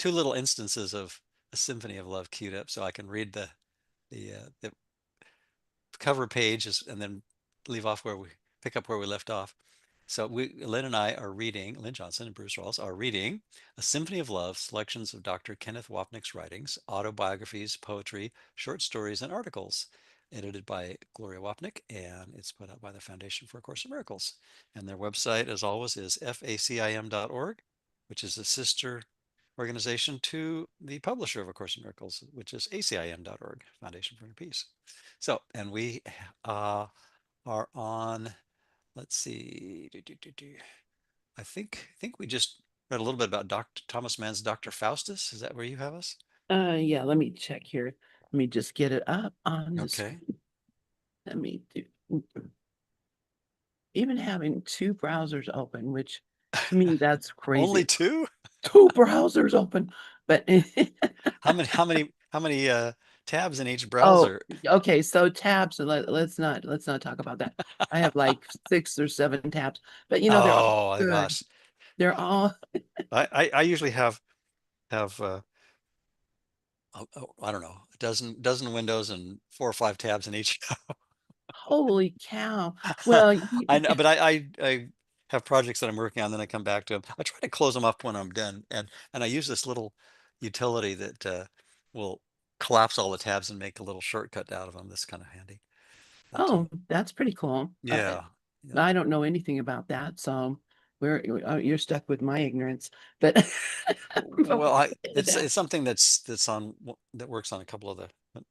two little instances of a Symphony of Love queued up, so I can read the cover page and then leave off where we pick up where we left off. So Lynn and I are reading, Lynn Johnson and Bruce Rawles are reading A Symphony of Love, selections of Dr. Kenneth Wapnick's writings, autobiographies, poetry, short stories, and articles, edited by Gloria Wapnick, and it's put out by the Foundation for A Course in Miracles. And their website, as always, is facim.org, which is a sister organization to the publisher of A Course in Miracles, which is acim.org, Foundation for Inner Peace. So, and we uh, are on, let's see, I think we just read a little bit about Dr. Thomas Mann's Dr. Faustus. Is that where you have us? Yeah, let me check here. Let me just get it up on the Okay. screen. Let me do even having two browsers open, which to me that's Only crazy. two? Two browsers open, but How many tabs in each oh, browser? okay. So tabs. Let's not talk about that. I have like 6 or 7 tabs, but they're all Oh my good. gosh. They're all I usually have I don't know, a dozen windows and 4 or 5 tabs in each. holy cow. Well, I know, but I have projects that I'm working on, then I come back to them. I try to close them up when I'm done, and I use this little utility that will collapse all the tabs and make a little shortcut out of them. That's kind of handy. But oh, that's pretty cool. yeah, yeah. I don't know anything about that, so you're stuck with my ignorance. But, but Well, I yeah. it's something that works on a couple of the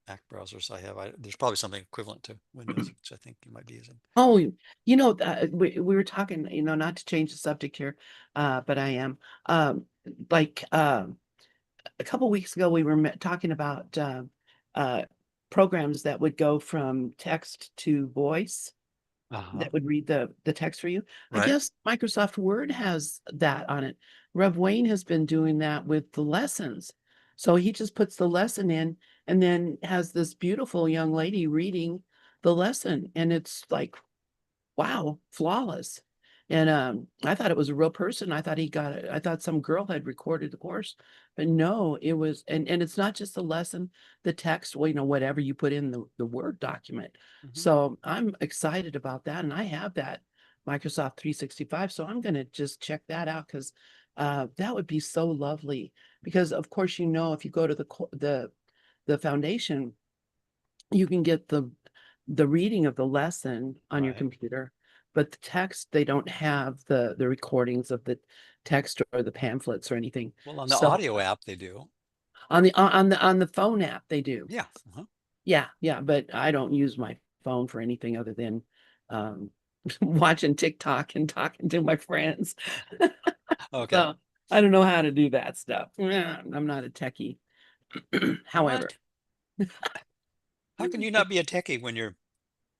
Mac browsers I have. There's probably something equivalent to Windows, which I think you might be using. Oh, we were talking, not to change the subject here, but I am. Like a couple weeks ago, we were talking about uh, programs that would go from text to voice, Uh-huh. that would read the text for you. I Right. guess Microsoft Word has that on it. Rev Wayne has been doing that with the lessons. So he just puts the lesson in and then has this beautiful young lady reading the lesson. And it's like, wow, flawless. And I thought it was a real person. I thought some girl had recorded the course, but no, it was, and it's not just the lesson, the text, well, whatever you put in the Word document. Hmm. So I'm excited about that. And I have that Microsoft 365. So I'm going to just check that out because that would be so lovely. Because of course, if you go to the foundation, you can get the reading of the lesson on your Right. computer, but the text, they don't have the recordings of the text or the pamphlets or anything. Well, on the So audio app, they do. on the phone app, they do. Yeah. Uh-huh. Yeah, yeah, but I don't use my phone for anything other than um watching TikTok and talking to my friends. Okay. So I don't know how to do that stuff. I'm not a techie. However, What? How can you not be a techie when you're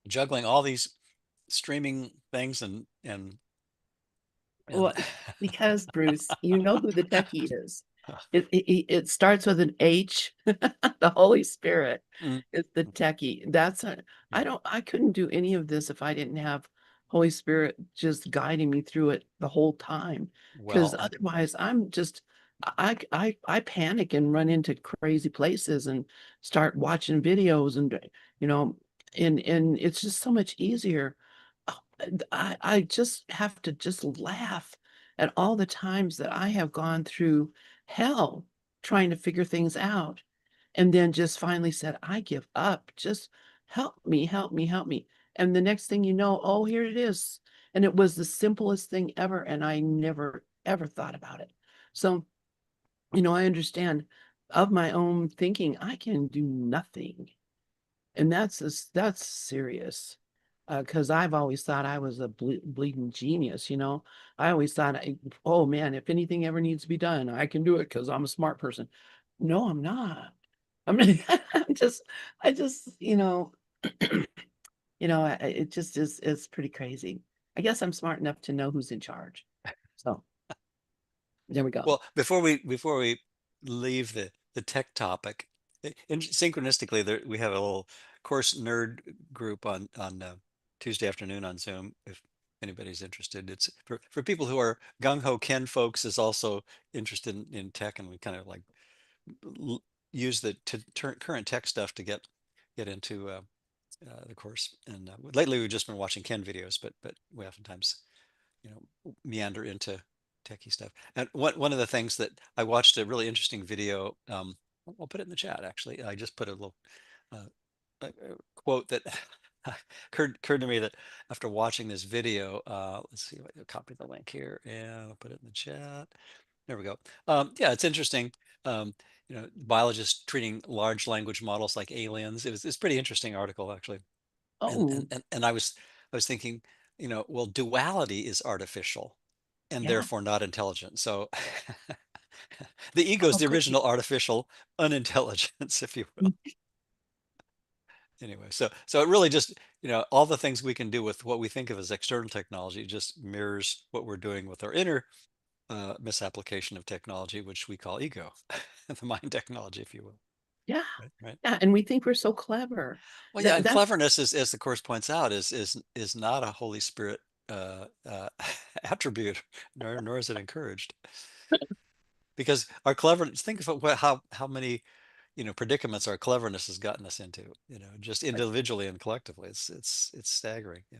juggling all these streaming things and well, because Bruce, you know who the techie is. It starts with an H. The Holy Spirit Mm, is the okay. techie. Yeah. I couldn't do any of this if I didn't have Holy Spirit just guiding me through it the whole time. Because Well, otherwise, I panic and run into crazy places and start watching videos you know, and it's just so much easier. I just have to just laugh at all the times that I have gone through hell trying to figure things out, and then just finally said, "I give up. Just help me, help me, help me." And the next thing you know, oh, here it is. And it was the simplest thing ever, and I never ever thought about it. So, I understand of my own thinking, I can do nothing. And that's serious. Because I've always thought I was a bleeding genius, I always thought, oh man, if anything ever needs to be done, I can do it because I'm a smart person. No, I'm not. I'm I'm just, I just, it just is, it's pretty crazy. I guess I'm smart enough to know who's in charge. So there we go. well, before we leave the tech topic, synchronistically, we have a little course nerd group on Tuesday afternoon on Zoom. If anybody's interested. It's for people who are gung-ho Ken folks is also interested in tech, and we kind of like use the current tech stuff to get into the course. And lately we've just been watching Ken videos, but we oftentimes meander into techie stuff. And one of the things that I watched a really interesting video. I'll put it in the chat. Actually, I just put a little uh, a quote that occurred to me that after watching this video. Let's see if I can copy the link here and I'll put it in the chat. There we go. Yeah, it's interesting. Um, biologists treating large language models like aliens. It's a pretty interesting article actually. And Oh, and and, and I was thinking, well, duality is artificial and yeah. therefore not intelligent. So the ego is Oh, the goodness. original artificial unintelligence, if you will. Anyway, so it really just, all the things we can do with what we think of as external technology just mirrors what we're doing with our inner misapplication of technology, which we call ego, the mind technology, if you will. Yeah. Right, right. Yeah. And we think we're so clever. Well, yeah, and That's cleverness is, as the course points out, is not a Holy Spirit attribute, nor is it encouraged. Because our cleverness, think of how many, predicaments our cleverness has gotten us into, just individually and collectively. It's staggering. Yeah.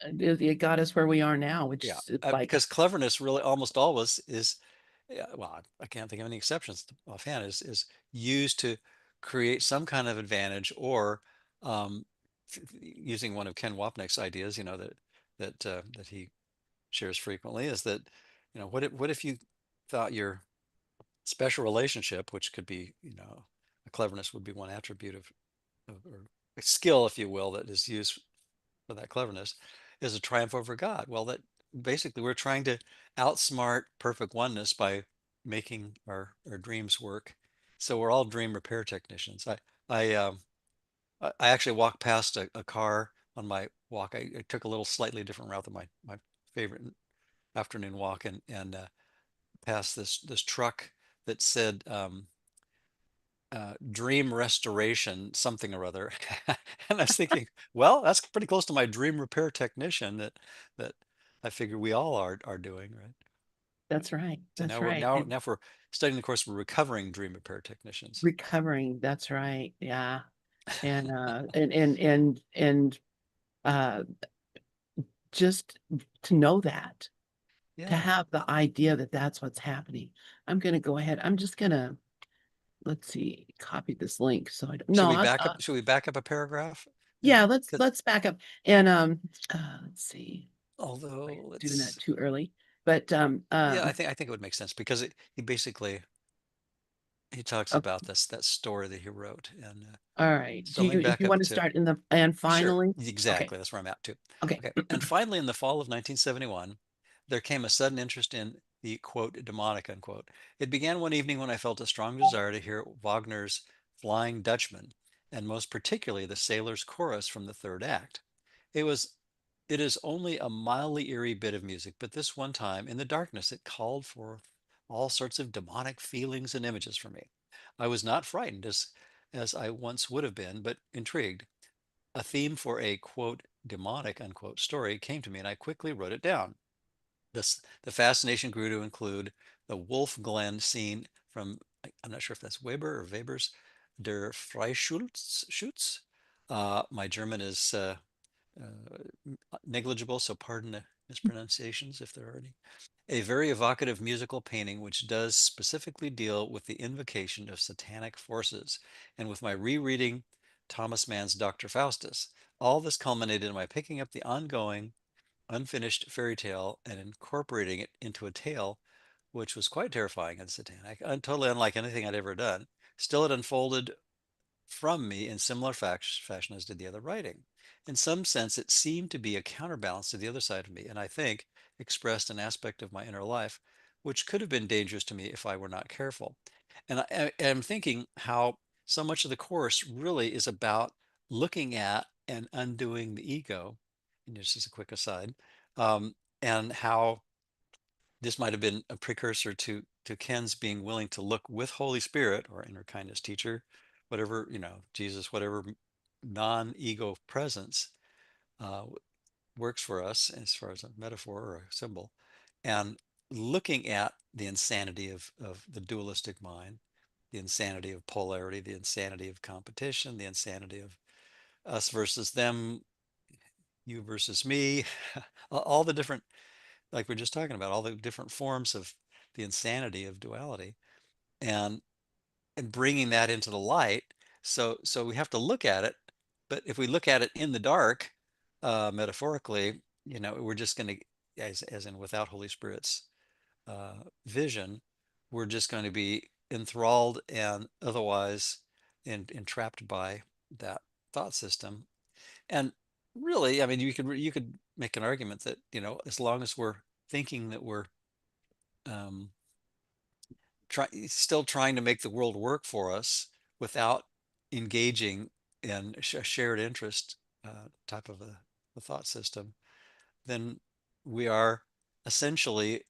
it got us where we are now, which Yeah, is like, because cleverness really almost always is, yeah, well, I can't think of any exceptions offhand, is used to create some kind of advantage or um, using one of Ken Wapnick's ideas, that he shares frequently, is that, what if you thought your special relationship, which could be, a cleverness would be one attribute or a skill, if you will, that is used for that cleverness, is a triumph over God. Well, that basically we're trying to outsmart perfect oneness by making our dreams work. So we're all dream repair technicians. I actually walked past a car on my walk. I took a little slightly different route than my favorite afternoon walk, and passed this truck that said dream restoration something or other. And I was thinking, well, that's pretty close to my dream repair technician that I figure we all are doing, right? that's right. So That's now we're right. now And now if we're studying the course, we're recovering dream repair technicians. recovering. That's right. Yeah. And uh, just to know that, to Yeah. have the idea that that's what's happening. I'm going to go ahead. I'm just going to, let's see, copy this link. So I don't, Should no, we back up? Should we back up a paragraph? And yeah, 'cause- let's back up. And let's see. Wait, although doing that let's, too early. But yeah, I think it would make sense because he basically he talks okay, about that story that he wrote, and all right. so let me Do back you up want to to. start in the and Sure, finally? Okay, exactly. That's where I'm at too. okay. Okay. And finally, in the fall of 1971, there came a sudden interest in the quote, demonic, unquote. It began one evening when I felt a strong desire to hear Wagner's Flying Dutchman, and most particularly the Sailor's Chorus from the third act. It was it is only a mildly eerie bit of music, but this one time in the darkness it called forth all sorts of demonic feelings and images for me. I was not frightened as I once would have been, but intrigued. A theme for a quote demonic unquote story came to me and I quickly wrote it down. The fascination grew to include the Wolf Glen scene from, I'm not sure if that's Weber or Weber's Der Freischutz. My German is negligible, so pardon the mispronunciations if there are any. A very evocative musical painting which does specifically deal with the invocation of satanic forces. And with my rereading Thomas Mann's Dr. Faustus, all this culminated in my picking up the ongoing, unfinished fairy tale and incorporating it into a tale which was quite terrifying and satanic, and totally unlike anything I'd ever done. Still, it unfolded from me in similar fashion as did the other writing. In some sense, it seemed to be a counterbalance to the other side of me, and I think expressed an aspect of my inner life which could have been dangerous to me if I were not careful. And I am thinking how so much of the course really is about looking at and undoing the ego. And this is a quick aside, um, and how this might have been a precursor to Ken's being willing to look with Holy Spirit or inner kindness teacher, whatever, Jesus, whatever non-ego presence, uh, works for us as far as a metaphor or a symbol, and looking at the insanity of the dualistic mind, the insanity of polarity, the insanity of competition, the insanity of us versus them, you versus me, all the different, like we're just talking about, all the different forms of the insanity of duality, and bringing that into the light. So we have to look at it, but if we look at it in the dark, metaphorically, we're just going to, as in without Holy Spirit's vision, we're just going to be enthralled and otherwise entrapped by that thought system. And really, I mean, you could make an argument that, as long as we're thinking that we're um, still trying to make the world work for us without engaging in a shared interest type of a thought system, then we are essentially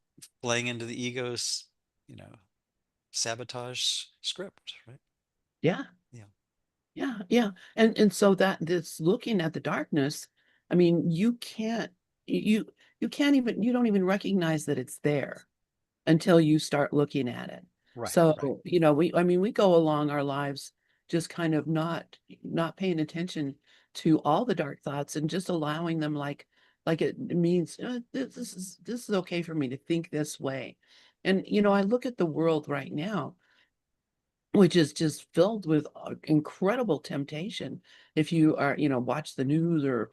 playing into the ego's, you know, sabotage script, right? Yeah. Yeah. Yeah, yeah. And so that this looking at the darkness, I mean, you you can't even you don't even recognize that it's there until you start looking at it. Right, right. So, I mean, we go along our lives just kind of not paying attention to all the dark thoughts and just allowing them like it means this is okay for me to think this way. And I look at the world right now, which is just filled with incredible temptation. If you are, watch the news or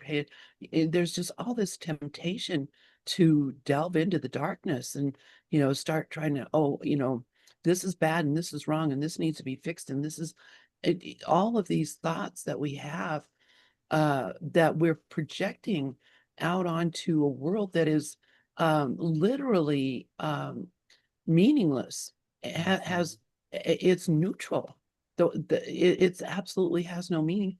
there's just all this temptation to delve into the darkness and, start trying to, oh, this is bad and this is wrong and this needs to be fixed. And this is all of these thoughts that we have that we're projecting out onto a world that is literally meaningless. Mhm. Has it's neutral. It's absolutely has no meaning.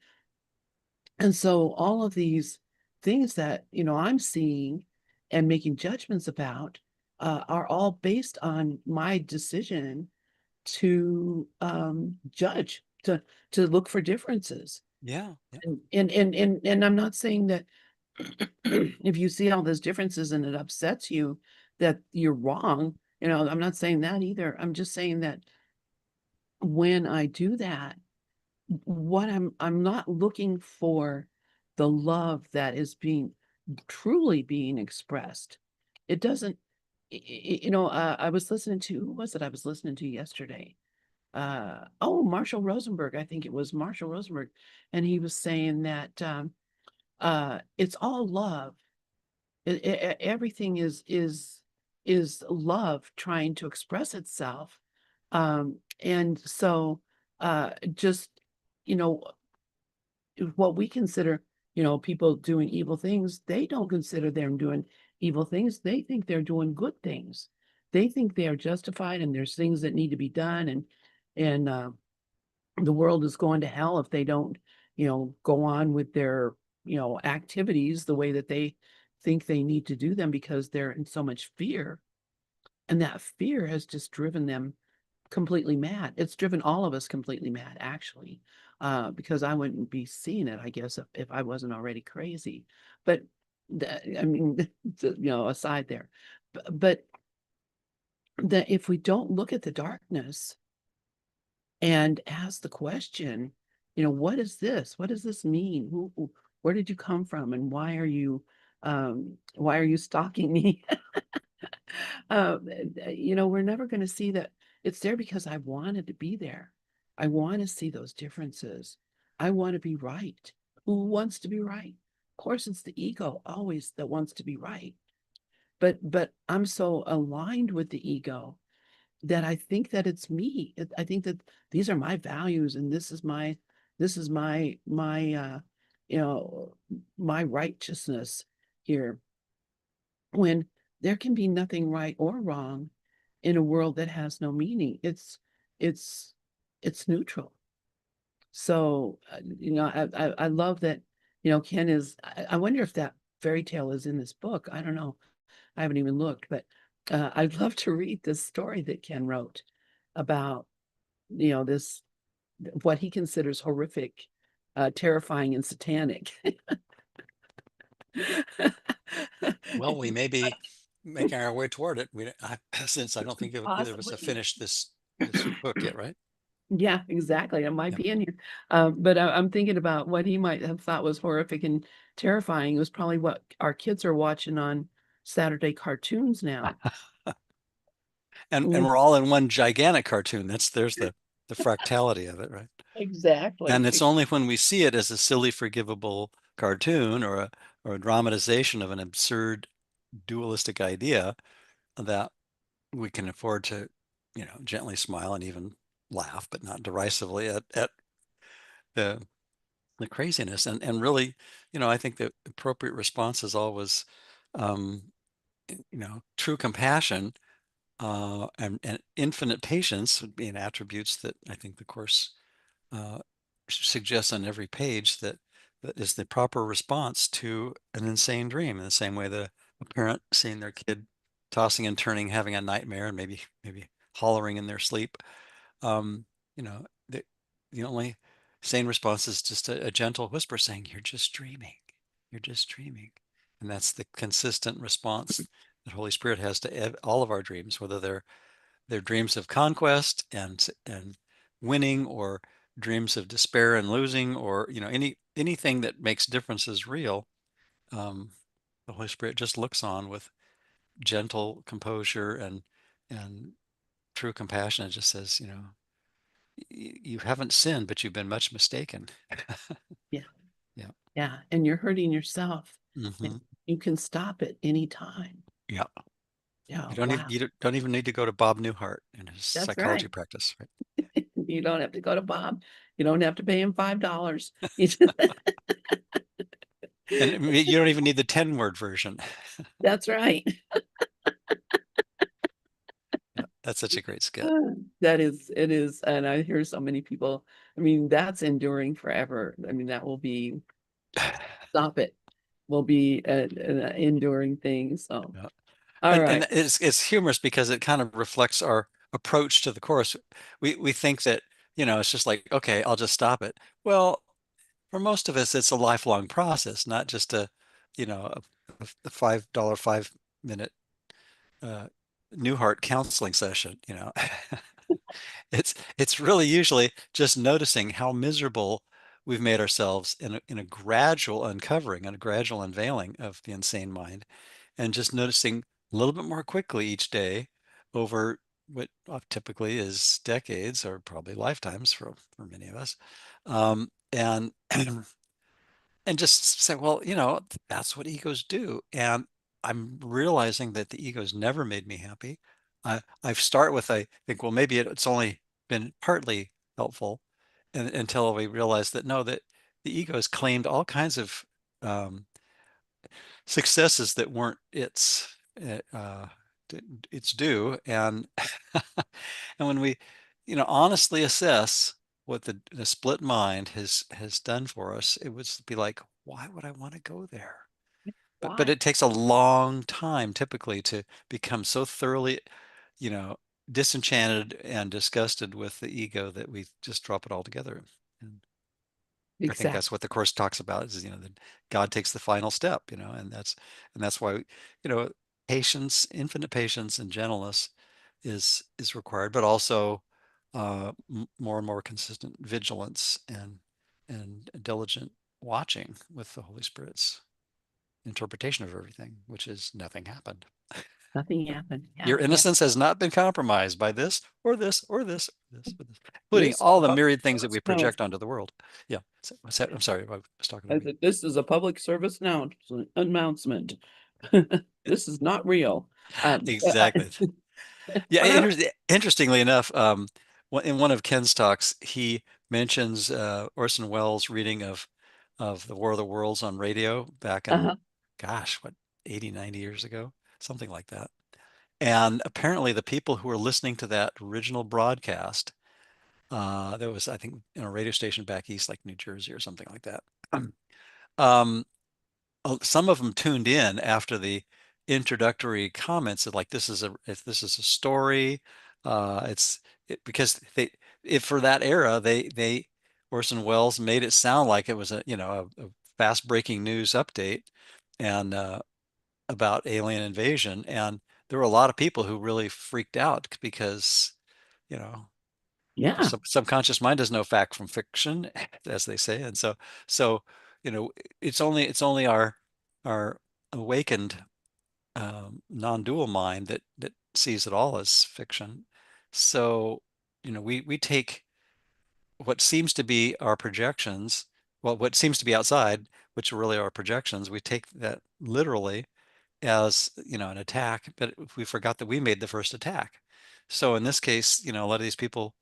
And so all of these things that, I'm seeing and making judgments about are all based on my decision to judge, to look for differences. Yeah, yeah, And I'm not saying that if you see all those differences and it upsets you, that you're wrong. I'm not saying that either. I'm just saying that when I do that, what I'm not looking for the love that is being truly being expressed. It doesn't, I was listening to, who was it I was listening to yesterday? Oh, Marshall Rosenberg. I think it was Marshall Rosenberg. And he was saying that it's all love. Everything is love trying to express itself. And so just you know what we consider, people doing evil things, they don't consider them doing evil things. They think they're doing good things. They think they are justified and there's things that need to be done, and the world is going to hell if they don't, go on with their, activities the way that they think they need to do them because they're in so much fear. And that fear has just driven them completely mad. It's driven all of us completely mad, actually, because I wouldn't be seeing it, I guess, if I wasn't already crazy. But I mean, aside there, but that if we don't look at the darkness and ask the question, what is this? What does this mean? Where did you come from? And why are you stalking me? We're never going to see that it's there because I wanted to be there. I want to see those differences. I want to be right. Who wants to be right? Of course, it's the ego always that wants to be right. But I'm so aligned with the ego that I think that it's me. I think that these are my values and this is my you know my righteousness here, when there can be nothing right or wrong in a world that has no meaning. It's it's neutral. So I love that, Ken is. I wonder if that fairy tale is in this book. I don't know. I haven't even looked, but I'd love to read this story that Ken wrote about, this, what he considers horrific, terrifying, and satanic. Well, we may be making our way toward it. Since I don't think either of us have Possibly. finished this book yet, right? Yeah, exactly. It might Yeah. be in here. But I'm thinking about what he might have thought was horrific and terrifying. It was probably what our kids are watching on Saturday cartoons now. And Mm, we're all in one gigantic cartoon. There's the fractality of it, right? And exactly. it's only when we see it as a silly, forgivable cartoon or a dramatization of an absurd dualistic idea that we can afford to, gently smile and even laugh, but not derisively at the the craziness. And really, I think the appropriate response is always, um, true compassion and infinite patience being attributes that I think the course uh, suggests on every page that is the proper response to an insane dream. In the same way that a parent seeing their kid tossing and turning, having a nightmare, and maybe hollering in their sleep, um, you know, the only sane response is just a gentle whisper saying, "You're just dreaming. You're just dreaming." And that's the consistent response that Holy Spirit has to all of our dreams, whether they're dreams of conquest and winning, or dreams of despair and losing, or anything that makes differences real. Um, the Holy Spirit just looks on with gentle composure and true compassion. It just says, you haven't sinned, but you've been much mistaken. Yeah. Yeah. Yeah. And you're hurting yourself. And Hmm. you can stop at any time. Yeah. Yeah. You Wow. don't even need to go to Bob Newhart in his That's psychology right. practice, right? You don't have to go to Bob. You don't have to pay him $5. You just- And I mean, you don't even need the 10-word version. That's right. Yeah, that's such a great skit. That is, it is. And I hear so many people, I mean, that's enduring forever. I mean, that will be, stop it, will be an enduring thing. So, Yeah. all And right. it's humorous because it kind of reflects our approach to the course. We think that, it's just like, okay, I'll just stop it. Well, for most of us, it's a lifelong process, not just a $5, 5-minute uh, Newhart counseling session. It's really usually just noticing how miserable we've made ourselves in a gradual uncovering and a gradual unveiling of the insane mind, and just noticing a little bit more quickly each day over what typically is decades or probably lifetimes for many of us. And and just say, well, that's what egos do. And I'm realizing that the egos never made me happy. I start with, I think, well, maybe it's only been partly helpful, until we realize that no, that the egos claimed all kinds of um, successes that weren't its due. And and when we, honestly assess what the split mind has done for us, it would be like, why would I want to go there? But Why? it takes a long time typically to become so thoroughly, you know, disenchanted and disgusted with the ego that we just drop it all together. And I think Exactly. that's what the course talks about is, that God takes the final step, and that's why, patience, infinite patience and gentleness is required, but also more and more consistent vigilance and diligent watching with the Holy Spirit's interpretation of everything, which is nothing happened. Nothing happened. Yeah. Your Yeah. innocence has not been compromised by this or this or this or this or this, including This is all a the public myriad things that service we project onto the world. Yeah. I'm sorry, I was talking I over you. said, this is a public service announcement. This is not real. Exactly. Yeah. But Interestingly enough, in one of Ken's talks, he mentions Orson Welles' reading of The War of the Worlds on radio back in, uh, gosh, what, 80, 90 years ago, something like that. And apparently, the people who were listening to that original broadcast, there was, I think, in a radio station back east, like New Jersey or something like that. Um, some of them tuned in after the introductory comments of like, if this is a story, because if for that era, they Orson Welles made it sound like it was a fast breaking news update. and about alien invasion, and there were a lot of people who really freaked out because, you know, your Yeah. subconscious mind doesn't know fact from fiction, as they say, and so you know, it's only our awakened non-dual mind that sees it all as fiction. So, we take what seems to be our projections, well, what seems to be outside, which are really our projections, we take that literally as, an attack, but we forgot that we made the first attack. So in this case, a lot of these people,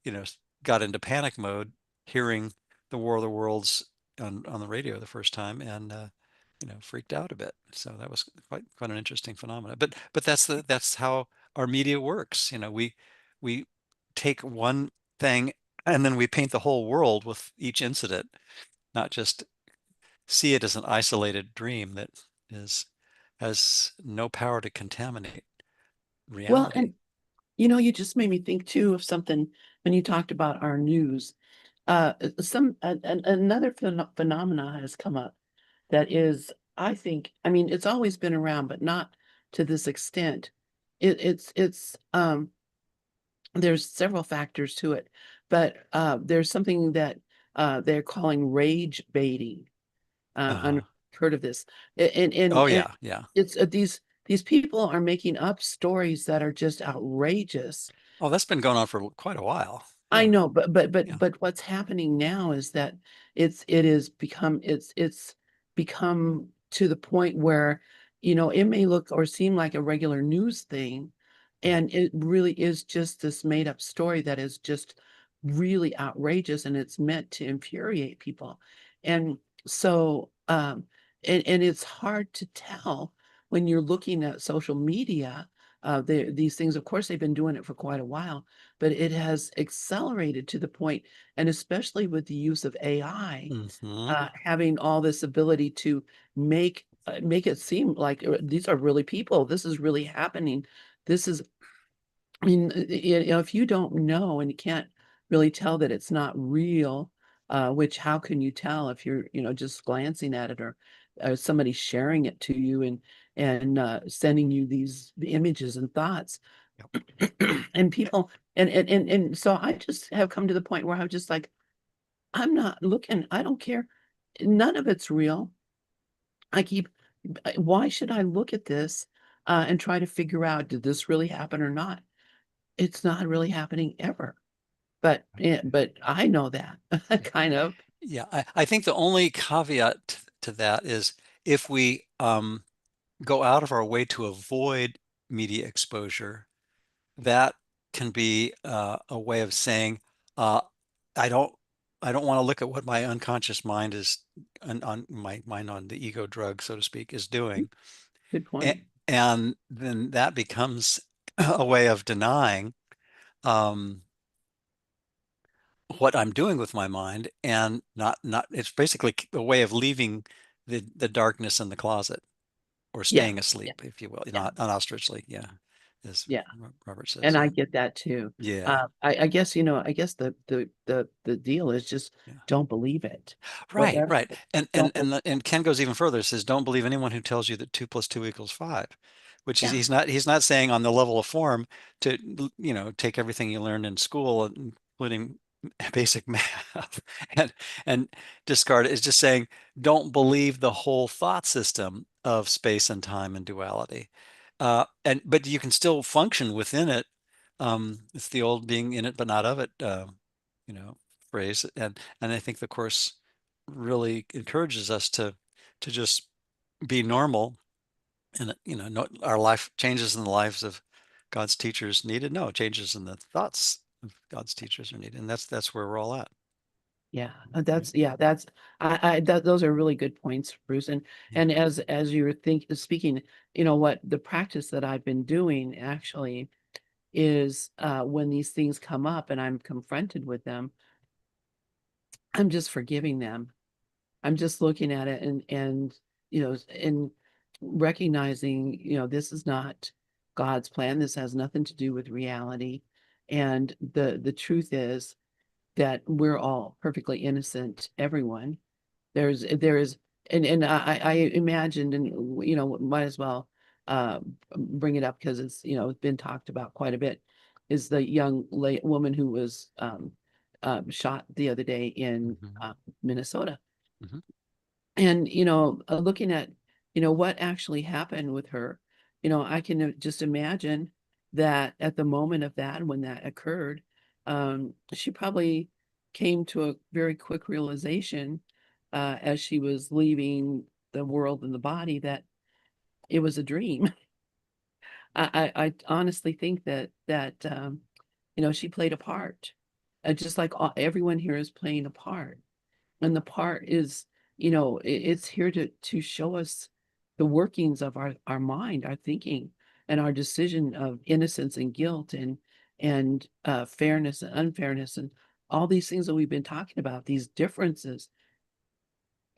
you know, got into panic mode hearing the War of the Worlds on the radio the first time, and freaked out a bit. So that was quite an interesting phenomenon. But that's how our media works. We take one thing and then we paint the whole world with each incident, not just see it as an isolated dream that is has no power to contaminate Well, reality. and you just made me think too of something when you talked about our news. Another phenomena has come up that is, I think, I mean, it's always been around, but not to this extent. It's there's several factors to it, but there's something that they're calling rage baiting. Uh-huh. Heard of this? And Oh yeah. it's these people are making up stories that are just outrageous. Oh, that's been going on for quite a while. I Yeah. know, Yeah. but what's happening now is that it's become to the point where, it may look or seem like a regular news thing, Mm. and it really is just this made up story that is just really outrageous, and it's meant to infuriate people. And so, and it's hard to tell when you're looking at social media. These things, of course, they've been doing it for quite a while, but it has accelerated to the point, and especially with the use of AI, Hmm. having all this ability to make it seem like these are really people. This is really happening. This is, I mean, if you don't know and you can't really tell that it's not real, which how can you tell if you're, just glancing at it, or somebody sharing it to you and sending you the images and thoughts. Yep. And people and so I just have come to the point where I'm just like, I'm not looking, I don't care. None of it's real. I keep why should I look at this and try to figure out, did this really happen or not? It's not really happening ever. But I know that kind of. Yeah. I think the only caveat to that is if we go out of our way to avoid media exposure, that can be a way of saying, uh, I don't I don't want to look at what my unconscious mind is on my mind on the ego drug, so to speak, is doing. Good A- point. And then that becomes a way of denying um, what I'm doing with my mind, and not it's basically a way of leaving the darkness in the closet, or Yeah, staying yeah, asleep, if you will, yeah, not ostrich sleep, yeah, as yeah. Robert says, And I yeah. get that too. Yeah. I guess, I guess the deal is just Yeah. don't believe it. Right, Whatever. right. And and Don't believe. and and Ken goes even further, says, don't believe anyone who tells you that 2 + 2 = 5, which is Yeah. he's not saying on the level of form to, take everything you learned in school, including basic math, and discard it. It's just saying, don't believe the whole thought system of space and time and duality. But you can still function within it. It's the old being in it but not of it, you know, phrase. And I think the course really encourages us to just be normal, and no, our life changes in the lives of God's teachers needed. No, changes in the thoughts of God's teachers are needed, and that's where we're all at. Yeah, Right? that's those are really good points, Bruce. And Yeah. and as you're speaking, what the practice that I've been doing actually is when these things come up and I'm confronted with them, I'm just forgiving them. I'm just looking at it and recognizing, this is not God's plan. This has nothing to do with reality. And the truth is that we're all perfectly innocent, everyone. There is and I imagined, and might as well bring it up because it's been talked about quite a bit, is the young woman who was shot the other day in Hmm. Minnesota. Hmm. And looking at what actually happened with her, I can just imagine that at the moment of that, when that occurred, she probably came to a very quick realization as she was leaving the world and the body, that it was a dream. I honestly think that she played a part, just like everyone here is playing a part. And the part is, it's here to show us the workings of our mind, our thinking, and our decision of innocence and guilt, and fairness and unfairness, and all these things that we've been talking about, these differences.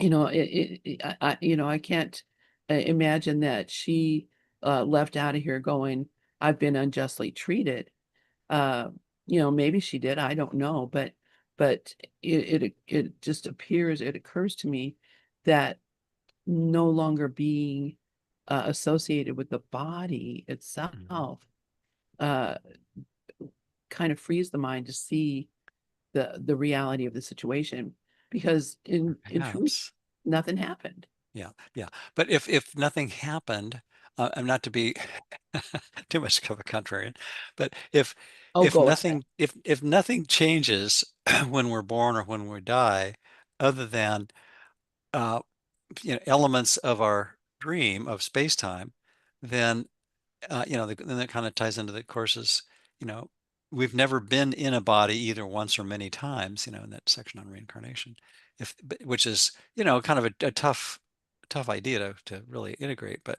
I can't imagine that she left out of here going, "I've been unjustly treated." Uh, maybe she did, I don't know, but it just it occurs to me that no longer being associated with the body Hmm. itself uh kind of frees the mind to see the reality of the situation, because in truth, Perhaps. nothing happened. Yeah, yeah. But if nothing happened, I'm not to be too much of a contrarian, but Oh, go ahead. if nothing changes when we're born or when we die, other than uh, elements of our dream of space-time, then then that kind of ties into the courses. You know, we've never been in a body either once or many times. In that section on reincarnation, which is kind of a tough idea to really integrate. But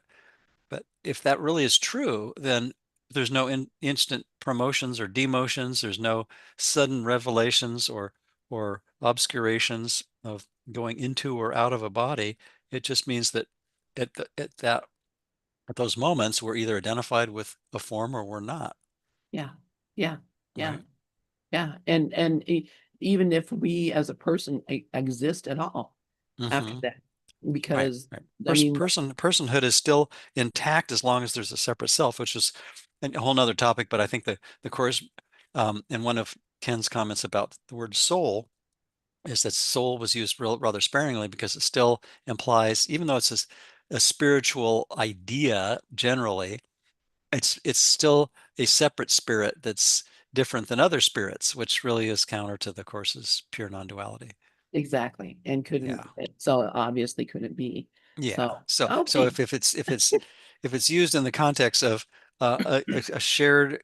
if that really is true, then there's no instant promotions or demotions. There's no sudden revelations or obscurations of going into or out of a body. It just means that at those moments we're either identified with a form or we're not, Yeah, yeah, yeah, right? yeah. And even if we as a person exist at all after Hmm. that, Right, because right. I mean, Personhood is still intact as long as there's a separate self, which is a whole nother topic. But I think the course, in one of Ken's comments about the word soul, is that soul was used rather sparingly because it still implies, even though it's a spiritual idea generally, it's still a separate spirit that's different than other spirits, which really is counter to the course's pure non-duality. exactly, and Yeah. so obviously couldn't be. Yeah. So So okay, if it's used in the context of a shared,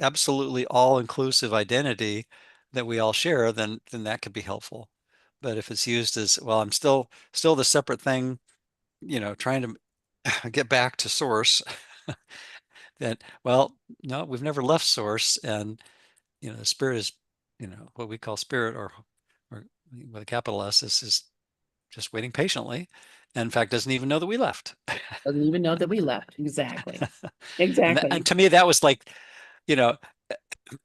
absolutely all-inclusive identity that we all share, then that could be helpful. But if it's used as, well, I'm still the separate thing, trying to get back to source, then, well, no, we've never left source, and the spirit is, what we call spirit, or with a capital S, is just waiting patiently, and in fact doesn't even know that we left. doesn't even know that we left. Exactly, And exactly. to me that was like, you know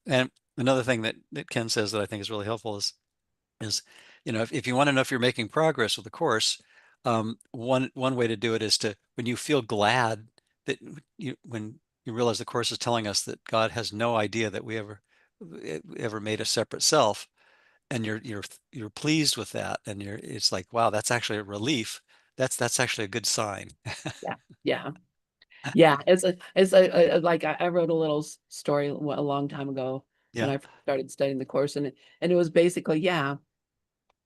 and another thing that Ken says that I think is really helpful is if you want to know if you're making progress with the course, one way to do it is to, when you feel glad that when you realize the course is telling us that God has no idea that we ever made a separate self, and you're pleased with that, and it's like, wow, that's actually a relief. That's actually a good sign. Yeah, yeah, yeah. It's like I wrote a little story a long time ago when Yeah. I started studying the course, and it was basically, yeah,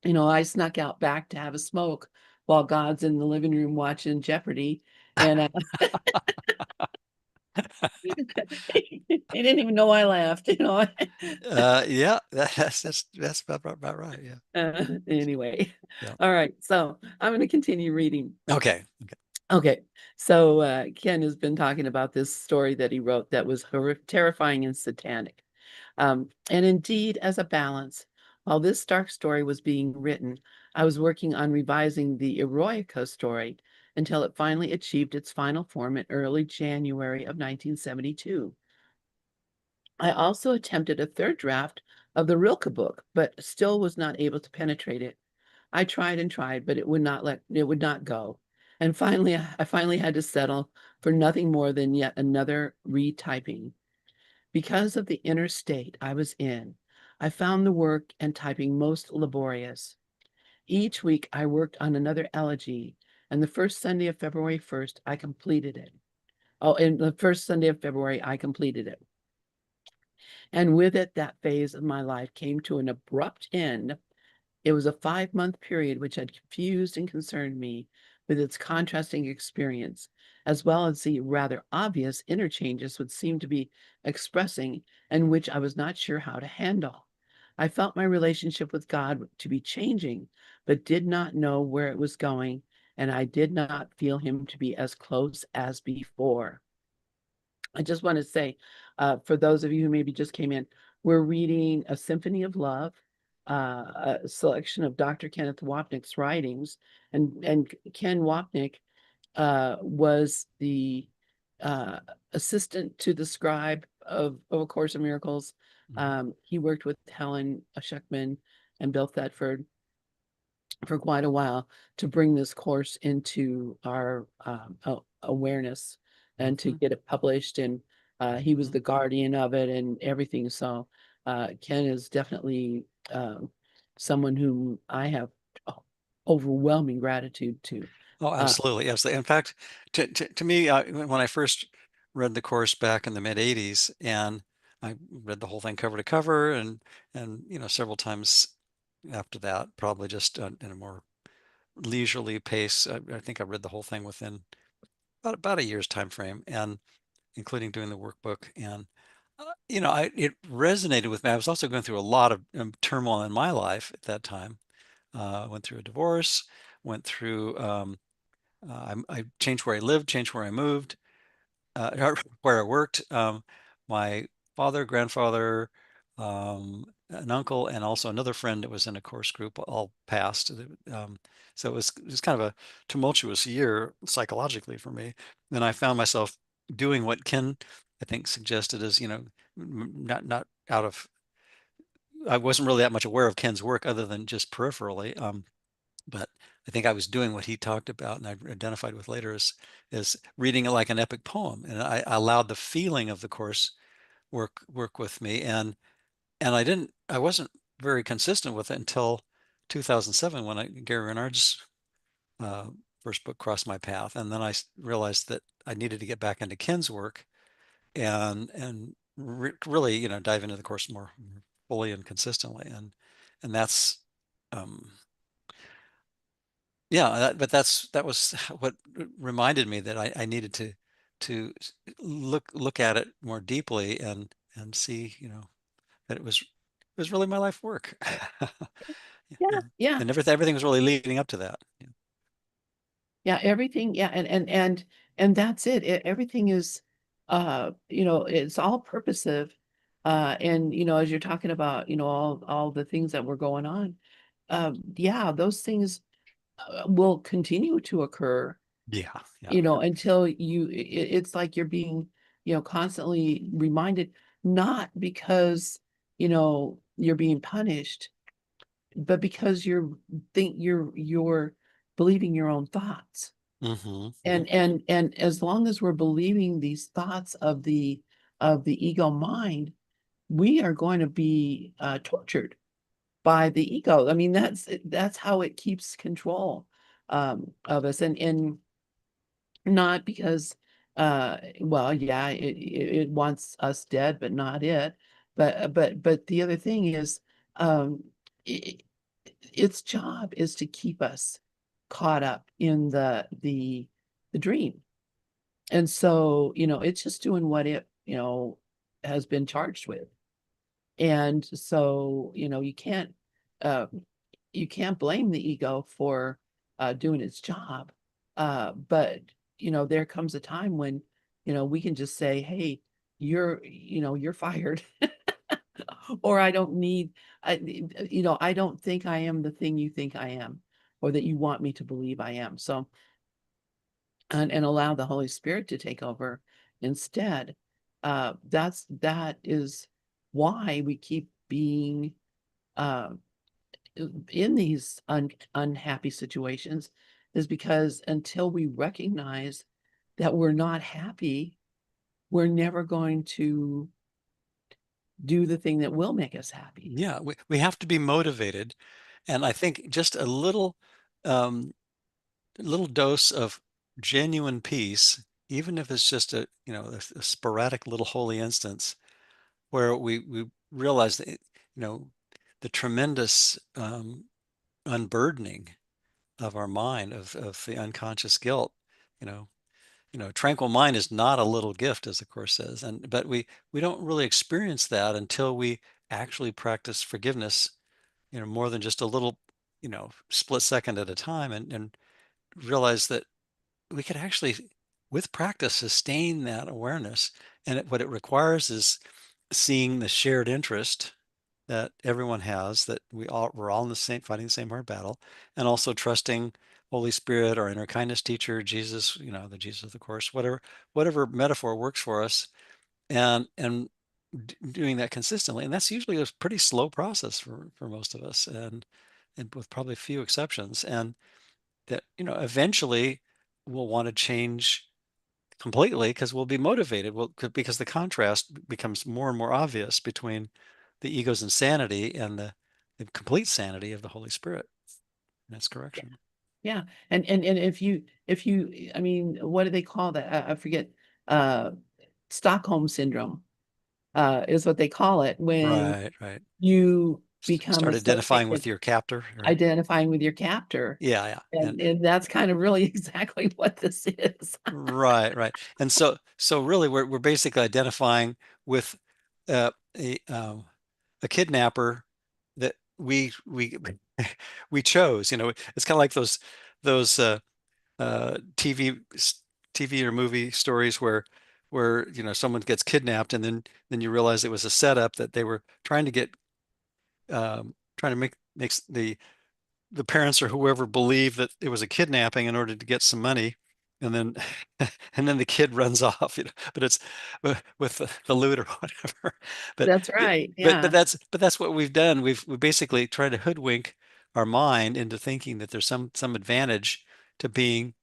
I snuck out back to have a smoke while God's in the living room watching Jeopardy, and he didn't even know I laughed. Yeah, that's about right. Yeah. Anyway, Yeah. all right, so I'm going to continue reading. Okay. Okay, so Ken has been talking about this story that he wrote that was terrifying and satanic. And indeed, as a balance, while this dark story was being written, I was working on revising the Eroica story until it finally achieved its final form in early January of 1972. I also attempted a third draft of the Rilke book, but still was not able to penetrate it. I tried and tried, but it would not go. And finally, I finally had to settle for nothing more than yet another retyping. Because of the inner state I was in, I found the work and typing most laborious. Each week I worked on another elegy, and the first Sunday of February 1st, I completed it. Oh, and the first Sunday of February, I completed it. And with it, that phase of my life came to an abrupt end. It was a 5-month period which had confused and concerned me with its contrasting experience, as well as the rather obvious interchanges which seemed to be expressing and which I was not sure how to handle. I felt my relationship with God to be changing, but did not know where it was going, and I did not feel him to be as close as before. I just want to say, for those of you who maybe just came in, we're reading A Symphony of Love, a selection of Dr. Kenneth Wapnick's writings. And Ken Wapnick was the uh, assistant to the scribe of A Course in Miracles. Mhm. He worked with Helen Schuckman and Bill Thetford for quite a while to bring this course into our awareness and to Mhm. get it published. And he was Mhm. the guardian of it and everything. So Ken is definitely someone whom I have overwhelming gratitude to. Oh, Uh, absolutely, absolutely. In fact, to me, when I first read the course back in the mid '80s, and I read the whole thing cover to cover, and several times after that, probably just in a more leisurely pace. I think I read the whole thing within about a year's time frame, and including doing the workbook. And it resonated with me. I was also going through a lot of turmoil in my life at that time. Went through a divorce, went through. I changed where I lived, changed where I moved, where I worked. My father, grandfather, an uncle, and also another friend that was in a course group all passed. So it was kind of a tumultuous year psychologically for me. Then I found myself doing what Ken, I think, suggested as, not out of, I wasn't really that much aware of Ken's work other than just peripherally. But I think I was doing what he talked about and I identified with later as reading it like an epic poem. And I allowed the feeling of the course work with me. And I wasn't very consistent with it until 2007 when Gary Renard's uh, first book crossed my path. And then I realized that I needed to get back into Ken's work and really, dive into the course more fully and consistently. And that's, um, yeah, that was what reminded me that I needed to look at it more deeply and see, that it was really my life work. Yeah, yeah, yeah, and everything was really leading up to that. Yeah. yeah, everything. Yeah. And that's it. Everything is, it's all purposive. And, as you're talking about, all the things that were going on, yeah, those things will continue to occur, Yeah, yeah. until it's like you're being, constantly reminded, not because, you're being punished, but because you're believing your own thoughts. Hmm. And as long as we're believing these thoughts of the ego mind, we are going to be tortured by the ego. I mean, that's how it keeps control of us, and not because well, yeah, it wants us dead, but not it. But the other thing is, um it, its job is to keep us caught up in the dream. And so, it's just doing what it, has been charged with. And so, uh, you can't blame the ego for doing its job. But there comes a time when, we can just say, hey, you're fired. Or I don't need, I don't think I am the thing you think I am, or that you want me to believe I am. So, and allow the Holy Spirit to take over instead. That is why we keep being uh, in these unhappy situations is because until we recognize that we're not happy, we're never going to do the thing that will make us happy. Yeah, we have to be motivated. And I think just um, little dose of genuine peace, even if it's just a sporadic little holy instance where we realize that, the tremendous unburdening of our mind of the unconscious guilt, you know, tranquil mind is not a little gift, as the Course says, but we don't really experience that until we actually practice forgiveness, more than just a little, split second at a time, and realize that we could actually, with practice, sustain that awareness. And what it requires is seeing the shared interest that everyone has, that we're all in the same, fighting the same hard battle, and also trusting Holy Spirit, our inner kindness teacher, Jesus, the Jesus of the Course, whatever metaphor works for us, and doing that consistently. And that's usually a pretty slow process for most of us, and with probably few exceptions. And that, eventually we'll want to change completely because we'll be motivated. Because the contrast becomes more and more obvious between the ego's insanity and the complete sanity of the Holy Spirit. And that's Yeah. correction. Yeah. And if you, I mean, what do they call that? I forget. Uh, Stockholm syndrome, is what they call it when Right, right. you become Start identifying associated, with your captor, right? identifying with your captor. Yeah, yeah. And that's kind of really exactly what this is. Right, right. And so really we're basically identifying with uh, a kidnapper that we we chose. It's kind of like those TV or movie stories where someone gets kidnapped, and then you realize it was a setup that they were trying to get, trying to make makes the parents or whoever believe that it was a kidnapping in order to get some money, and then and then the kid runs off, but it's with the loot or whatever. But That's right. but Yeah. that's what we've done. We basically tried to hoodwink our mind into thinking that there's some advantage to being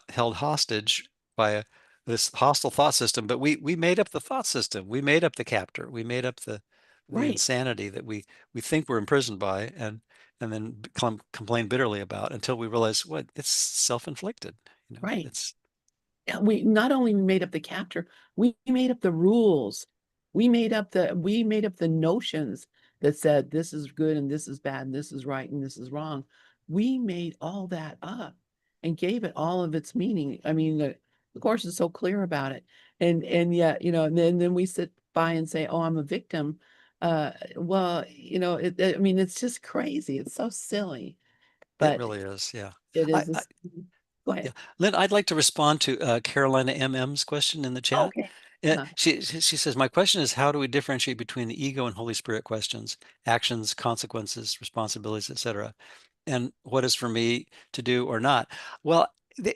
held hostage by this hostile thought system. But we made up the thought system. We made up the captor. We made up the Right. insanity that we think we're imprisoned by, and then complain bitterly about, until we realize what it's self-inflicted. Right. It's Yeah, we not only made up the capture, we made up the rules. We made up the notions that said this is good and this is bad and this is right and this is wrong. We made all that up and gave it all of its meaning. I mean, the course is so clear about it. And yet, and then we sit by and say, "Oh, I'm a victim." Well, I mean, it's just crazy. It's so silly, it but really is. Yeah. it I, is I this. Go Yeah, ahead. Lynn, I'd like to respond to Carolina MM's question in the chat. Okay. Uh, Uh, she says, my question is, how do we differentiate between the ego and Holy Spirit questions, actions, consequences, responsibilities, etc., and what is for me to do or not? Well, the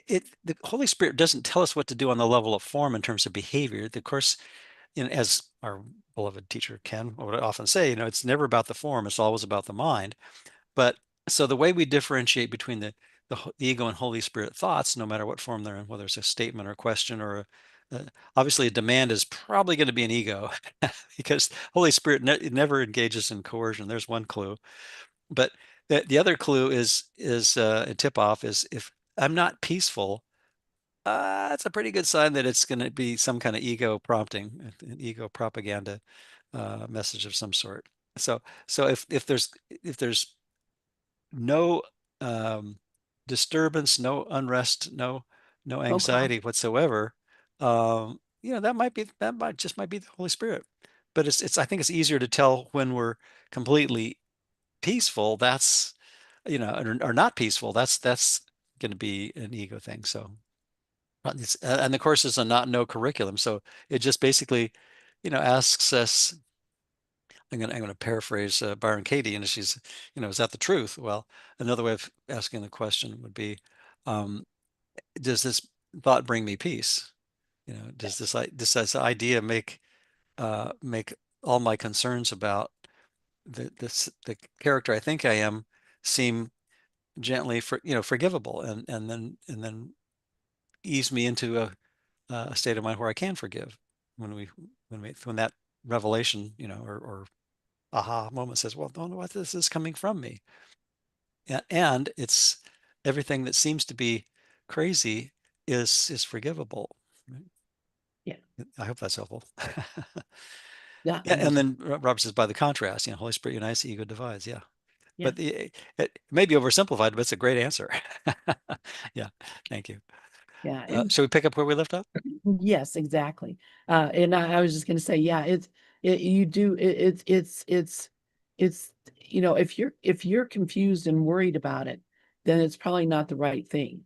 Holy Spirit doesn't tell us what to do on the level of form in terms of behavior. Of course, as our beloved teacher Ken would often say, it's never about the form; it's always about the mind. But so the way we differentiate between the ego and Holy Spirit thoughts, no matter what form they're in, whether it's a statement or a question obviously a demand is probably going to be an ego, because Holy Spirit never engages in coercion. There's one clue. But the other clue is a tip off is, if I'm not peaceful, that's a pretty good sign that it's going to be some kind of ego prompting, an ego propaganda message of some sort. So if there's no um, disturbance, no unrest, no no anxiety conflict. whatsoever, that might just be the Holy Spirit. But it's I think it's easier to tell when we're completely peaceful. That's or not peaceful. That's going to be an ego thing. So and the course is a not no curriculum. So it just basically asks us. I'm going to paraphrase Byron Katie, and she's, is that the truth? Well, another way of asking the question would be, um, does this thought bring me peace? Does this idea make all my concerns about the character I think I am seem gently forgivable, and then ease me into a state of mind where I can forgive when that revelation, or aha moment says, well, don't know what this is coming from me. And it's everything that seems to be crazy is forgivable. Yeah. I hope that's helpful. Yeah. Yeah, and then Robert says, by the contrast, Holy Spirit unites, the ego divides. Yeah, Yeah. but it may be oversimplified, but it's a great answer. Yeah, thank you. Yeah. And Shall we pick up where we left off? yes, exactly. And I was just going to say, yeah, you do it's if you're confused and worried about it, then it's probably not the right thing.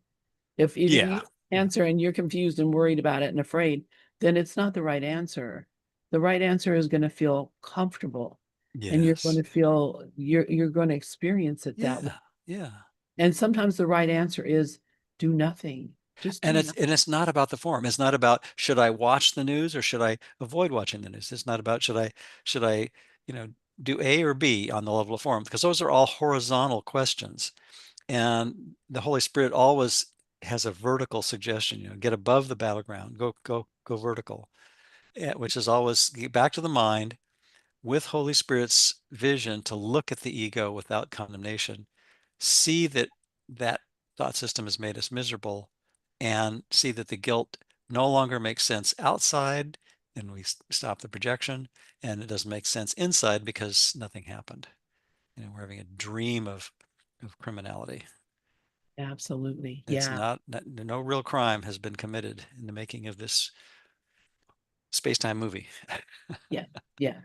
If you Yeah, yeah, answer and you're confused and worried about it and afraid, then it's not the right answer. The right answer is going to feel comfortable, and you're going yes, to feel you're going to experience it that way. yeah, yeah. And sometimes the right answer is do nothing. Just do And it's nothing. and it's not about the form. It's not about should I watch the news or should I avoid watching the news. It's not about should I you know do A or B on the level of form, because those are all horizontal questions. And the Holy Spirit always has a vertical suggestion. Get above the battleground. Go vertical, which is always get back to the mind with Holy Spirit's vision to look at the ego without condemnation, see that that thought system has made us miserable, and see that the guilt no longer makes sense outside, and we stop the projection, and it doesn't make sense inside because nothing happened. We're having a dream of criminality. Absolutely. It's Yeah. not, no real crime has been committed in the making of this space-time movie. Yeah. Yeah.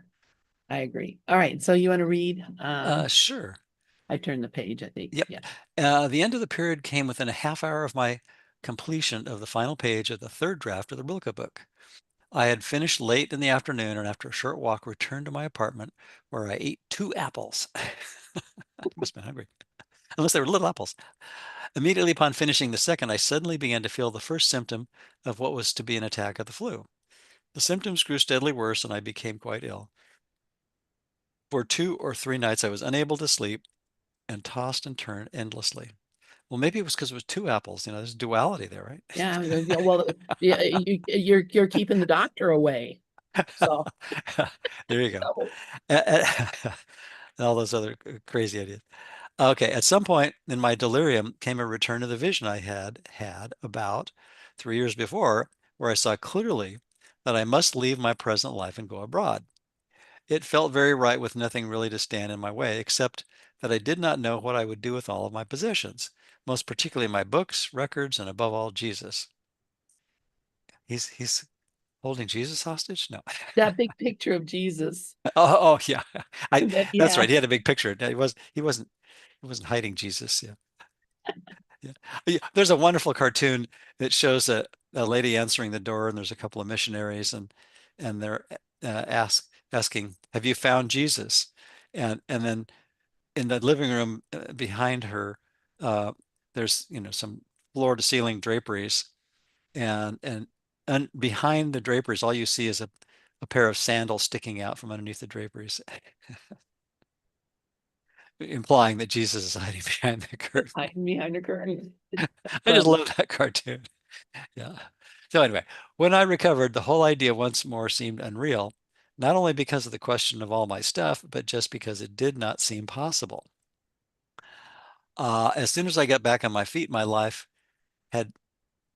I agree. All right. So you want to read? Sure. I turned the page, I think. Yep. Yeah. The end of the period came within a half hour of my completion of the final page of the third draft of the Rilke book. I had finished late in the afternoon, and after a short walk returned to my apartment, where I ate 2 apples. I must have been hungry, unless they were little apples. Immediately upon finishing the second, I suddenly began to feel the first symptom of what was to be an attack of the flu. The symptoms grew steadily worse, and I became quite ill. For 2 or 3 nights, I was unable to sleep and tossed and turned endlessly. Well, maybe it was because it was 2 apples. There's duality there, Yeah. Yeah, well, yeah, you're keeping the doctor away. So, right? There you go. so And all those other crazy ideas. Okay, at some point in my delirium came a return of the vision I had about 3 years before, where I saw clearly that I must leave my present life and go abroad. It felt very right, with nothing really to stand in my way, except that I did not know what I would do with all of my possessions, most particularly my books, records, and above all, Jesus. He's holding Jesus hostage? No. that big picture of Jesus Oh, yeah. I that he That's right. He has. had a big picture. He wasn't hiding Jesus. Yeah. Yeah. Yeah. There's a wonderful cartoon that shows a lady answering the door, and there's a couple of missionaries, and they're asking, "Have you found Jesus?" And then in the living room behind her, uh, there's some floor to ceiling draperies, and behind the draperies, all you see is a pair of sandals sticking out from underneath the draperies, implying that Jesus is hiding behind the curtain. Hiding behind a curtain. I just Funny. love that cartoon. Yeah. So anyway, when I recovered, the whole idea once more seemed unreal, not only because of the question of all my stuff, but just because it did not seem possible. As soon as I got back on my feet, my life had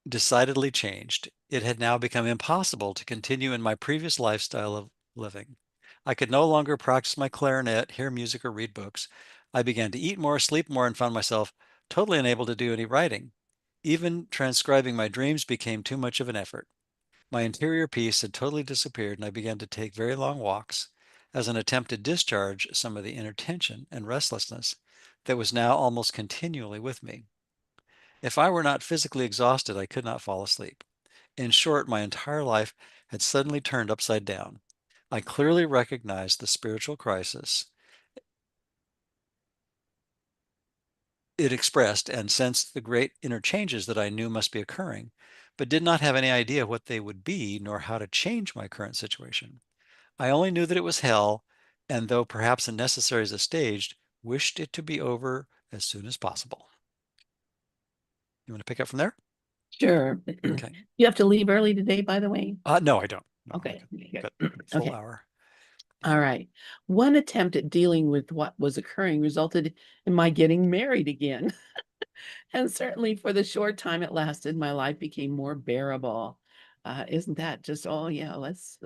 decidedly changed. It had now become impossible to continue in my previous lifestyle of living. I could no longer practice my clarinet, hear music, or read books. I began to eat more, sleep more, and found myself totally unable to do any writing. Even transcribing my dreams became too much of an effort. My interior peace had totally disappeared, and I began to take very long walks as an attempt to discharge some of the inner tension and restlessness that was now almost continually with me. If I were not physically exhausted, I could not fall asleep. In short, my entire life had suddenly turned upside down. I clearly recognized the spiritual crisis it expressed and sensed the great inner changes that I knew must be occurring, but did not have any idea what they would be nor how to change my current situation. I only knew that it was hell, and though perhaps unnecessary as a stage, wished it to be over as soon as possible. You want to pick up from there? Sure. Okay. You have to leave early today, by the way? No, I don't. No, I Okay, good. got a full Okay. hour. All right. One attempt at dealing with what was occurring resulted in my getting married again. And certainly for the short time it lasted, my life became more bearable. Isn't that just, oh yeah, let's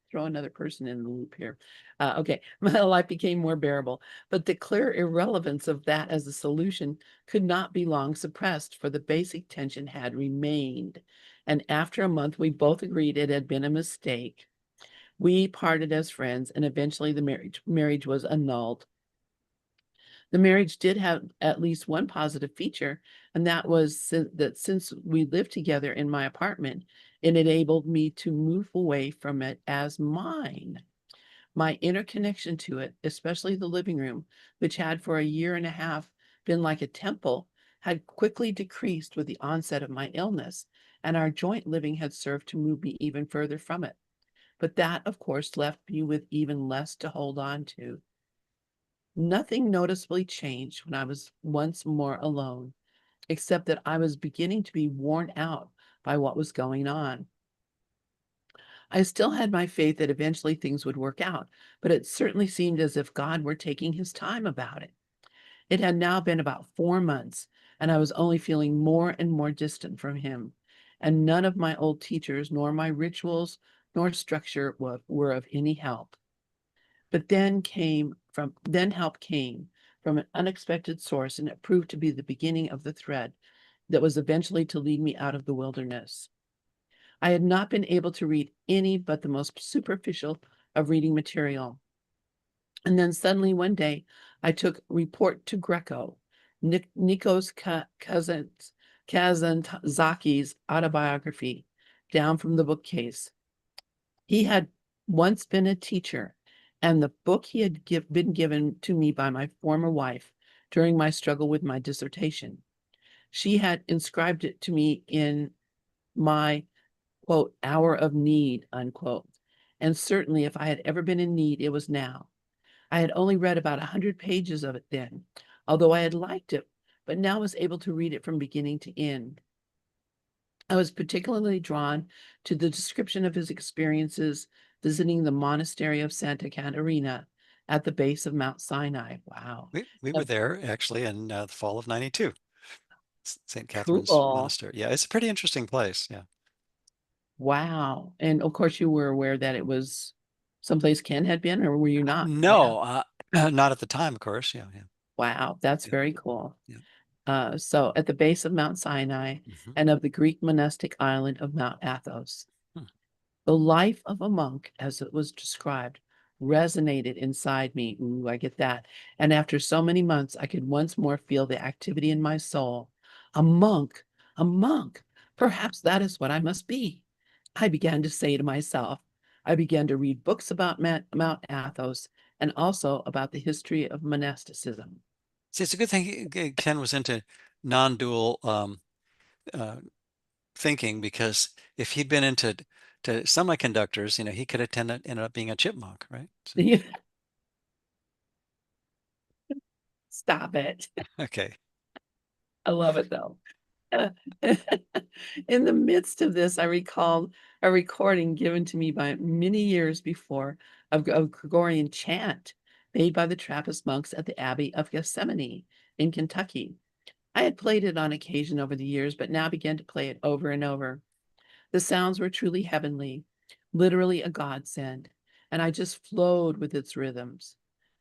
throw another person in the loop here. Okay, my life became more bearable, but the clear irrelevance of that as a solution could not be long suppressed, for the basic tension had remained. And after a month, we both agreed it had been a mistake. We parted as friends, and eventually the marriage was annulled. The marriage did have at least one positive feature, and that was that since we lived together in my apartment, it enabled me to move away from it as mine. My inner connection to it, especially the living room, which had for a year and a half been like a temple, had quickly decreased with the onset of my illness, and our joint living had served to move me even further from it. But that, of course, left me with even less to hold on to. Nothing noticeably changed when I was once more alone, except that I was beginning to be worn out by what was going on. I still had my faith that eventually things would work out, but it certainly seemed as if God were taking his time about it. It had now been about 4 months, and I was only feeling more and more distant from him. And none of my old teachers, nor my rituals, nor structure were of any help. But then help came from an unexpected source, and it proved to be the beginning of the thread that was eventually to lead me out of the wilderness. I had not been able to read any but the most superficial of reading material. And then suddenly one day I took Report to Greco, Nikos Kazantzaki's autobiography, down from the bookcase. He had once been a teacher, and the book he had been given to me by my former wife during my struggle with my dissertation. She had inscribed it to me in my, quote, hour of need, unquote. And certainly, if I had ever been in need, it was now. I had only read about 100 pages of it then, although I had liked it, but now was able to read it from beginning to end. I was particularly drawn to the description of his experiences visiting the monastery of Santa Catarina at the base of Mount Sinai. Wow. We were Uh, there actually in the fall of '92. St. Catherine's Cool. Monastery. Yeah, it's a pretty interesting place. Yeah. Wow. And of course, you were aware that it was someplace Ken had been, or were you not? Yeah. No, not at the time, of course. Yeah, yeah, Wow. That's yeah, very cool. yeah. So at the base of Mount Sinai Hmm. and of the Greek monastic island of Mount Athos. Hmm. The life of a monk, as it was described, resonated inside me. Ooh, I get that. And after so many months, I could once more feel the activity in my soul. A monk, a monk. Perhaps that is what I must be. I began to say to myself. I began to read books about Mount Athos and also about the history of monasticism. See, it's a good thing Ken was into non-dual uh, thinking, because if he'd been into to semiconductors, he could have ended up being a chipmunk, right? So, Stop it. okay. I love it though. Uh, In the midst of this, I recalled a recording given to me by many years before of Gregorian chant made by the Trappist monks at the Abbey of Gethsemane in Kentucky. I had played it on occasion over the years, but now began to play it over and over. The sounds were truly heavenly, literally a godsend, and I just flowed with its rhythms.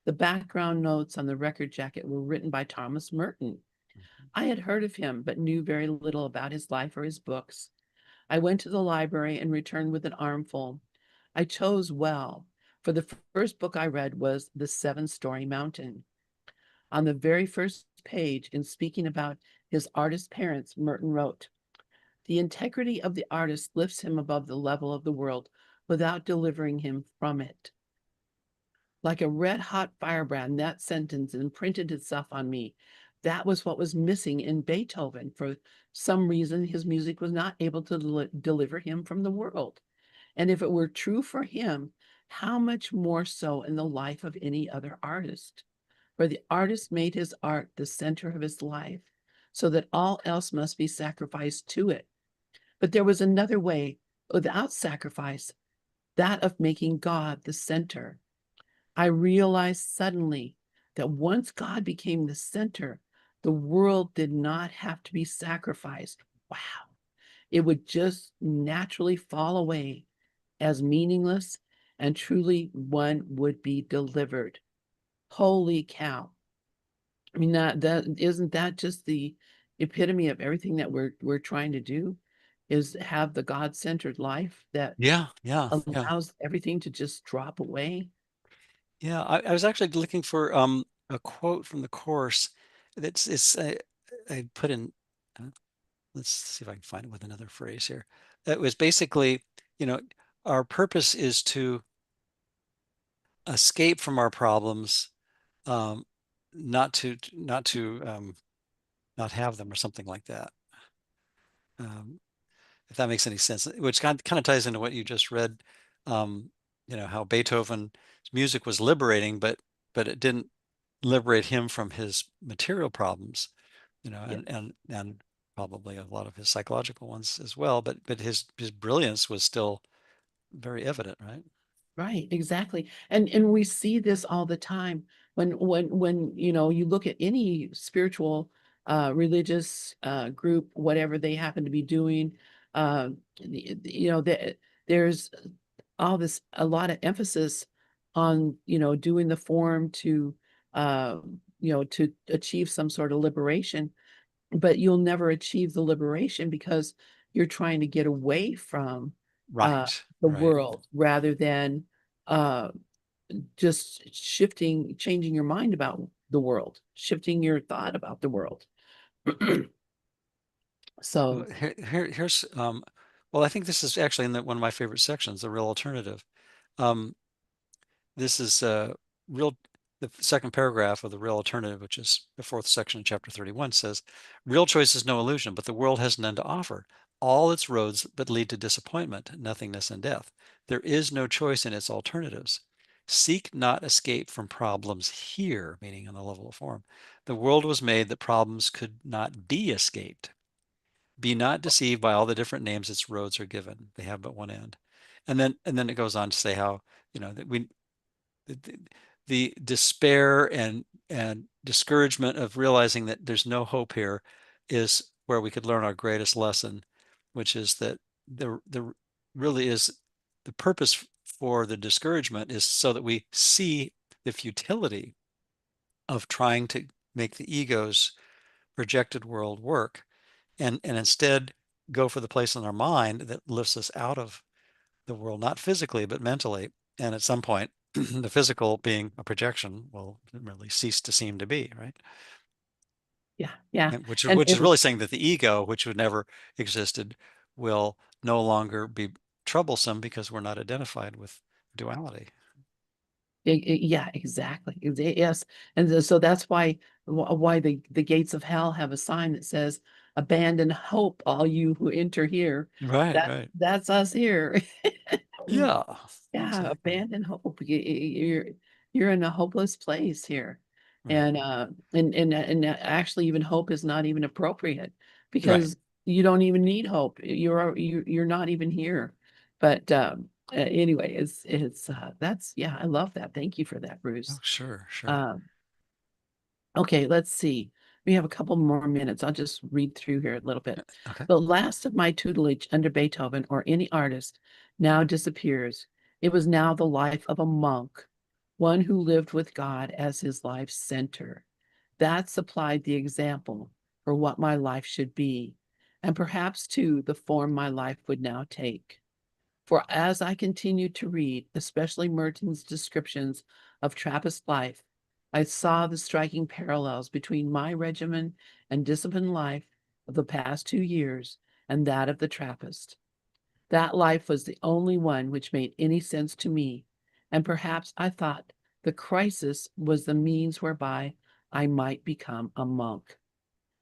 The background notes on the record jacket were written by Thomas Merton. Mhm. I had heard of him, but knew very little about his life or his books. I went to the library and returned with an armful. I chose well, for the first book I read was The Seven-Story Mountain. On the very first page, in speaking about his artist parents, Merton wrote, "The integrity of the artist lifts him above the level of the world without delivering him from it." Like a red hot firebrand, that sentence imprinted itself on me. That was what was missing in Beethoven. For some reason, his music was not able to deliver him from the world. And if it were true for him, how much more so in the life of any other artist? For the artist made his art the center of his life, so that all else must be sacrificed to it. But there was another way without sacrifice, that of making God the center. I realized suddenly that once God became the center, the world did not have to be sacrificed. Wow. It would just naturally fall away as meaningless, and truly one would be delivered. Holy cow. I mean, that isn't that just the epitome of everything that we're trying to do, is have the God-centered life that Yeah, yeah, yeah, allows everything to just drop away. yeah. I was actually looking for a quote from the course that's it's I put in. uh, Let's see if I can find it with another phrase here. It was basically, you know, our purpose is to escape from our problems, um, not to not have them, or something like that. Um, if that makes any sense, which kind of ties into what you just read. Um, how Beethoven's music was liberating, but it didn't liberate him from his material problems, Yeah. and probably a lot of his psychological ones as well. But his brilliance was still very evident, right? Right, exactly. And we see this all the time when you look at any spiritual religious group, whatever they happen to be doing, there's all this a lot of emphasis on doing the form to to achieve some sort of liberation, but you'll never achieve the liberation because you're trying to get away from uh, Right, the right. world rather than uh, just changing your mind about the world, shifting your thought about the world. Well, So, here's well, I think this is actually in one of my favorite sections, the real alternative. Um, This is real. The second paragraph of the real alternative, which is the fourth section of chapter 31, says, "Real choice is no illusion, but the world has none to offer. All its roads but lead to disappointment, nothingness, and death. There is no choice in its alternatives. Seek not escape from problems here," meaning on the level of form. "The world was made that problems could not be escaped. Be not deceived by all the different names its roads are given. They have but one end." And then it goes on to say how, that the, the despair and discouragement of realizing that there's no hope here is where we could learn our greatest lesson, which is that the really is the purpose for the discouragement is so that we see the futility of trying to make the ego's projected world work, and instead go for the place in our mind that lifts us out of the world, not physically, but mentally. And at some point, the physical being a projection will really cease to seem to be, right? yeah, yeah. And which is And, which is and really saying that the ego, which would never existed, will no longer be troublesome because we're not identified with duality. yeah, exactly. Yes. And so that's why the gates of hell have a sign that says, abandon hope, all you who enter here. Right, That right. that's us here. Yeah, Yeah, exactly. abandon hope. You're in a hopeless place here. Right, And actually even hope is not even appropriate right. because you don't even need hope. You're not even here. But anyway, it's that's yeah, I love that. Thank you for that, Oh, Bruce. sure, sure. Um, Okay, let's see. We have a couple more minutes. I'll just read through here a little bit. Okay. The last of my tutelage under Beethoven or any artist now disappears. It was now the life of a monk, one who lived with God as his life's center. That supplied the example for what my life should be, and perhaps too the form my life would now take. For as I continued to read, especially Merton's descriptions of Trappist life, I saw the striking parallels between my regimen and disciplined life of the past 2 years and that of the Trappist. That life was the only one which made any sense to me, and perhaps I thought the crisis was the means whereby I might become a monk.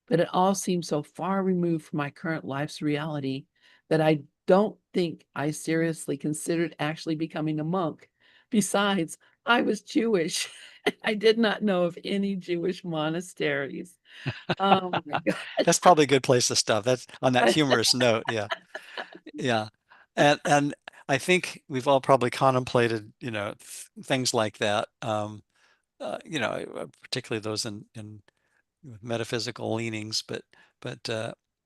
But it all seems so far removed from my current life's reality that I don't think I seriously considered actually becoming a monk. Besides, I was Jewish. I did not know of any Jewish monasteries. Oh my That's probably a good place to stop. That's on that God. humorous note. Yeah. Yeah. And I think we've all probably contemplated, things like that. Particularly those in with metaphysical leanings, but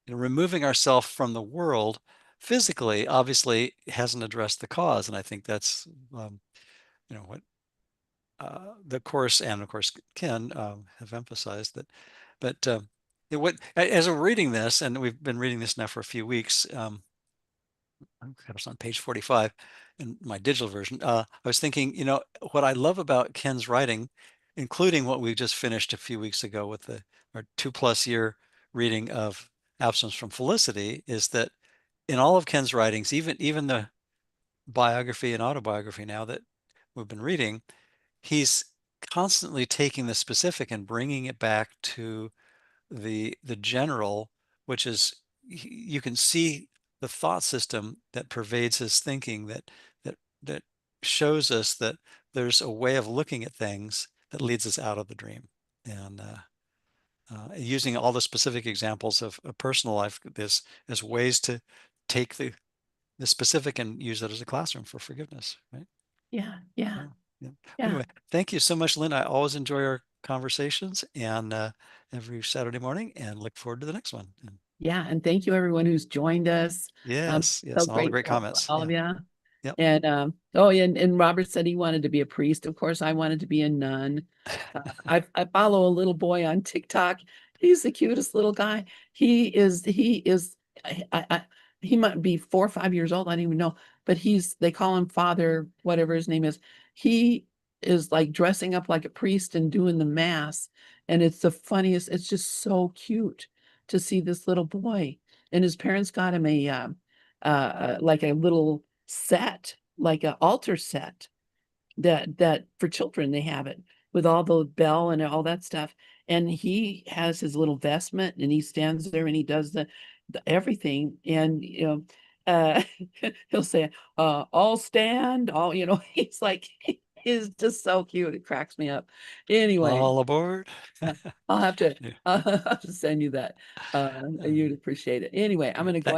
removing ourselves from the world physically obviously hasn't addressed the cause, and I think that's what the course and of course Ken have emphasized that. But as we're reading this, and we've been reading this now for a few weeks, I've got us on page 45 in my digital version. I was thinking, what I love about Ken's writing, including what we just finished a few weeks ago with our 2+ year reading of Absence from Felicity, is that in all of Ken's writings, even the biography and autobiography now that we've been reading, he's constantly taking the specific and bringing it back to the general, which is you can see the thought system that pervades his thinking that shows us that there's a way of looking at things that leads us out of the dream. And using all the specific examples of personal life as ways to take the specific and use it as a classroom for forgiveness, right? Yeah, yeah, Yeah. Yeah. Well, yeah, anyway, thank you so much, Lynn. I always enjoy our conversations and every Saturday morning and look forward to the next one. And yeah. And thank you everyone who's joined us. yes, So yes, and all the great grateful for comments. all of Yeah. you. Yep. And oh, yeah, and Robert said he wanted to be a priest. Of course, I wanted to be a nun. I follow a little boy on TikTok. He's the cutest little guy. He is I he might be 4 or 5 years old. I don't even know, but they call him Father, whatever his name is. He is like dressing up like a priest and doing the mass. And it's the funniest. It's just so cute to see this little boy. And his parents got him like a little set, like an altar set that for children they have it with all the bell and all that stuff. And he has his little vestment and he stands there and he does the everything. And uh he'll say, all stand, all, he's like he's just so cute. It cracks me up. Anyway, All aboard. uh, I'll have to Yeah. I'll have to send you that. You'd appreciate it. Anyway, I'm Great. gonna go